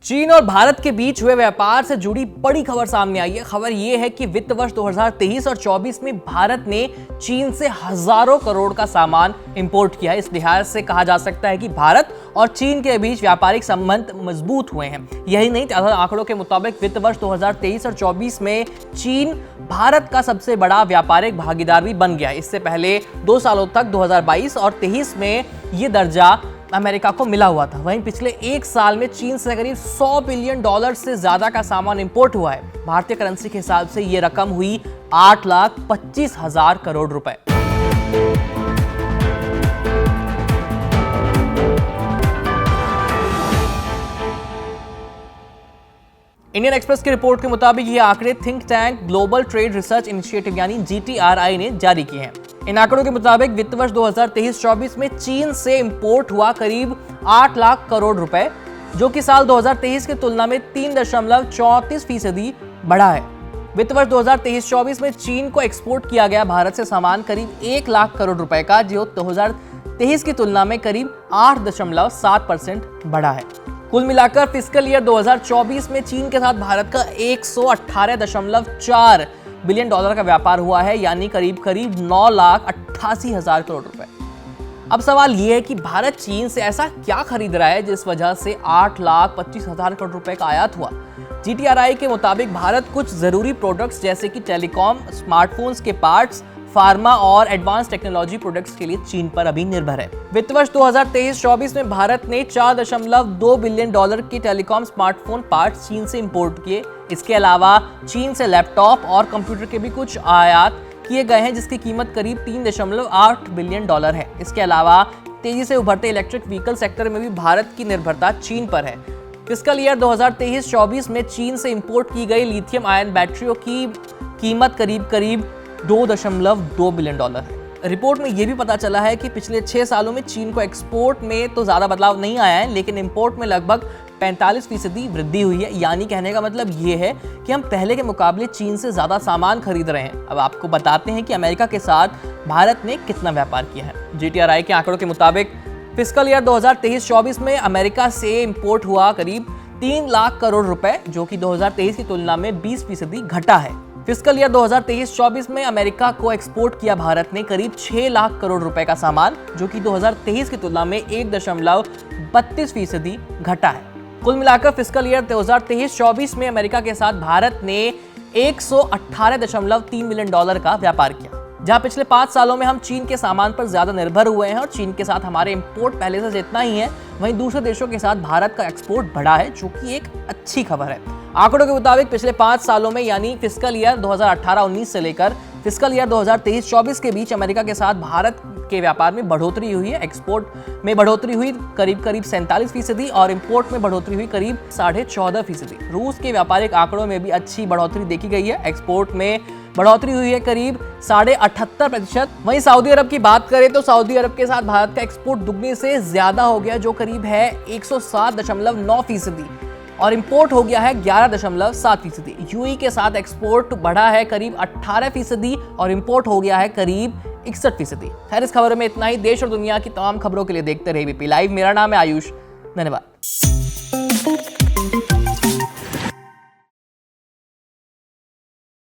चीन और भारत के बीच हुए व्यापार से जुड़ी बड़ी खबर सामने आई है। खबर यह है कि वित्त वर्ष 2023 और 24 में भारत ने चीन से हजारों करोड़ का सामान इंपोर्ट किया है। इस लिहाज से कहा जा सकता है कि भारत और चीन के बीच व्यापारिक संबंध मजबूत हुए हैं। यही नहीं, ताजा आंकड़ों के मुताबिक वित्त वर्ष 2023 और 24 में चीन भारत का सबसे बड़ा व्यापारिक भागीदार भी बन गया। इससे पहले 2 सालों तक 2022 और 23 में ये दर्जा अमेरिका को मिला हुआ था। वहीं पिछले 1 साल में चीन से करीब $100 बिलियन से ज्यादा का सामान इंपोर्ट हुआ है। भारतीय करेंसी के हिसाब से ये रकम हुई 8,25,000 करोड़ रुपए। इंडियन एक्सप्रेस की रिपोर्ट के मुताबिक ये आंकड़े think tank global trade research initiative यानी GTRI ने जारी किए हैं। इन आंकड़ों के मुताबिक वित्त वर्ष 2023-24 में चीन से इंपोर्ट हुआ करीब 8 लाख करोड़ रुपए, जो कि साल 2023 की तुलना में 3.34% बढ़ा है। वित्त वर्ष 2023-24 में चीन को एक्सपोर्ट किया गया भारत से सामान करीब 1 लाख करोड़ रुपए का, जो 2023 की तुलना में करीब 8.7% बढ़ा है। कुल मिलाकर फिस्कल ईयर 2024 में चीन के साथ भारत का 118.4 बिलियन डॉलर का व्यापार हुआ है, यानी करीब 9,88,000 करोड़ रुपए। अब सवाल यह है कि भारत चीन से ऐसा क्या खरीद रहा है जिस वजह से 8,25,000 करोड़ रुपए का आयात हुआ। GTRI के मुताबिक भारत कुछ जरूरी प्रोडक्ट्स जैसे कि टेलीकॉम, स्मार्टफोन्स के पार्ट्स, फार्मा और एडवांस टेक्नोलॉजी प्रोडक्ट्स के लिए चीन पर अभी निर्भर है। वित्त वर्ष 2023-24 में भारत ने $4.2 बिलियन के टेलीकॉम स्मार्टफोन पार्ट्स चीन से इंपोर्ट किए। इसके अलावा चीन से लैपटॉप और कंप्यूटर के भी कुछ आयात किए गए हैं, जिसकी कीमत करीब $3.8 बिलियन है। इसके अलावा तेजी से उभरते इलेक्ट्रिक व्हीकल सेक्टर में भी भारत की निर्भरता चीन पर है। फिस्कल ईयर 2023-24 में चीन से इंपोर्ट की गई लिथियम आयन बैटरियों की कीमत करीब $2.2 बिलियन है। रिपोर्ट में यह भी पता चला है कि पिछले 6 सालों में चीन को एक्सपोर्ट में तो ज्यादा बदलाव नहीं आया है, लेकिन इंपोर्ट में लगभग 45% वृद्धि हुई है। यानी कहने का मतलब ये है कि हम पहले के मुकाबले चीन से ज्यादा सामान खरीद रहे हैं। अब आपको बताते हैं कि अमेरिका के साथ भारत ने कितना व्यापार किया है। GTRI के आंकड़ों के मुताबिक फिस्कल ईयर 2023-24 में अमेरिका से इंपोर्ट हुआ करीब 3 लाख करोड़ रुपए, जो कि 2023 की तुलना में 20% घटा है। फिस्कल ईयर 2023-24 में अमेरिका को एक्सपोर्ट किया भारत ने करीब 6 लाख करोड़ रुपए का सामान, जो कि 2023 की तुलना में 1.32% घटा है। कुल मिलाकर फिस्कल ईयर 2023-24 में अमेरिका के साथ भारत ने $118.3 बिलियन का व्यापार किया। जहां पिछले 5 सालों में हम चीन के सामान पर ज्यादा निर्भर हुए हैं और चीन के साथ हमारे इंपोर्ट पहले से जितना ही है, वहीं दूसरे देशों के साथ भारत का एक्सपोर्ट बढ़ा है, जो कि एक अच्छी खबर है। आंकड़ों के मुताबिक पिछले 5 सालों में यानी फिस्कल ईयर 2018-19 से लेकर फिस्कल ईयर 2023-24 के बीच अमेरिका के साथ भारत के व्यापार में बढ़ोतरी हुई है। एक्सपोर्ट में बढ़ोतरी हुई करीब 47% और इंपोर्ट में बढ़ोतरी हुई करीब 14.5%। रूस के व्यापारिक आंकड़ों में भी अच्छी बढ़ोतरी देखी गई है। एक्सपोर्ट में बढ़ोतरी हुई है करीब 78%। वहीं सऊदी अरब की बात करें तो सऊदी अरब के साथ भारत का एक्सपोर्ट दुगने से ज्यादा हो गया, जो करीब है 107.9% और इंपोर्ट हो गया है 11.7%। यूएई के साथ एक्सपोर्ट बढ़ा है करीब 18% और इंपोर्ट हो गया है करीब 61%। खैर, इस खबर में इतना ही। देश और दुनिया की तमाम खबरों के लिए देखते रहिए एबीपी लाइव। मेरा नाम है आयुष। धन्यवाद।